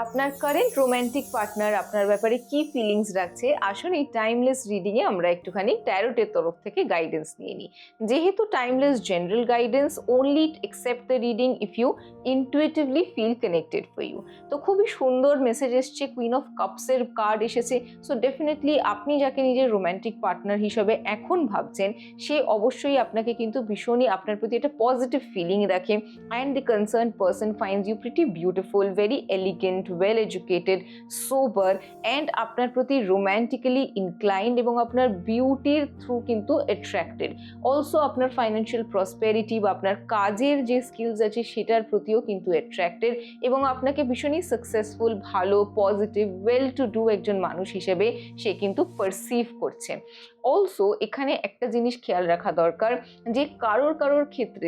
আপনার current romantic partner আপনার ব্যাপারে কি ফিলিংস রাখছে আসুন এই টাইমলেস রিডিং এ আমরা একটুখানি ট্যারোটের তরফ থেকে গাইডেন্স নিয়ে নিই। যেহেতু timeless general guidance, only accept the reading if you intuitively feel connected for you. তো খুবই সুন্দর মেসেজ এসছে, কুইন অফ কাপস এর কার্ড এসেছে। সো ডেফিনেটলি আপনি যাকে নিজের রোমান্টিক পার্টনার হিসেবে এখন ভাবছেন সে অবশ্যই আপনাকে কিন্তু ভীষণই আপনার প্রতি একটা পজিটিভ ফিলিং রাখে। And the concern person finds you pretty beautiful, very elegant, well educated, sober and আপনার প্রতি রোম্যান্টিক্যালি ইনক্লাইন্ড এবং আপনার বিউটির থ্রু কিন্তু অ্যাট্রাক্টেড। অলসো আপনার ফাইন্যান্সিয়াল প্রসপেরিটি বা আপনার কাজের যে স্কিলস আছে সেটার প্রতিও কিন্তু অ্যাট্রাক্টেড এবং আপনাকে ভীষণই সাকসেসফুল, ভালো, পজিটিভ, ওয়েল টু ডু একজন মানুষ হিসেবে সে কিন্তু পারসিভ করছে। অলসো এখানে একটা জিনিস খেয়াল রাখা দরকার যে কারোর ক্ষেত্রে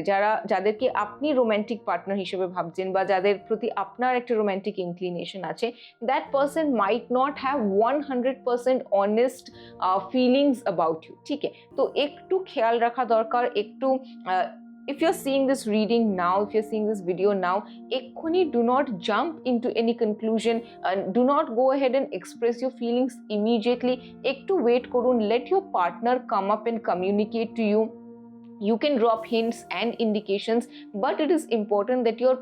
যাদেরকে আপনি রোম্যান্টিক পার্টনার হিসেবে ভাবছেন বা যাদের প্রতি আপনার একটা রোম্যান্টিক ইনক্লিনেশন আছে, that person might not have 100% honest feelings about you. ঠিক আছে, তো একটু খেয়াল রাখা দরকার। একটু if you're seeing this reading now, if you're seeing this video now, ekhoni do not jump into any conclusion, do not go ahead and express your feelings immediately. Ekটু wait korun, let your partner come up and communicate to you. You can drop hints and indications, but it is important that your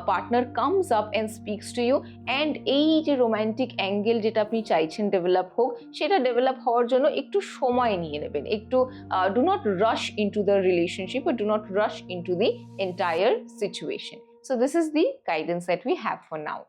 partner comes up and speaks to you. And এই যে romantic angle যেটা আপনি চাইছেন develop হোক, সেটা develop হওয়ার জন্য একটু সময় নিয়ে নেবেন। একটু do not rush into the relationship or do not rush into the entire situation. So this is the guidance that we have for now.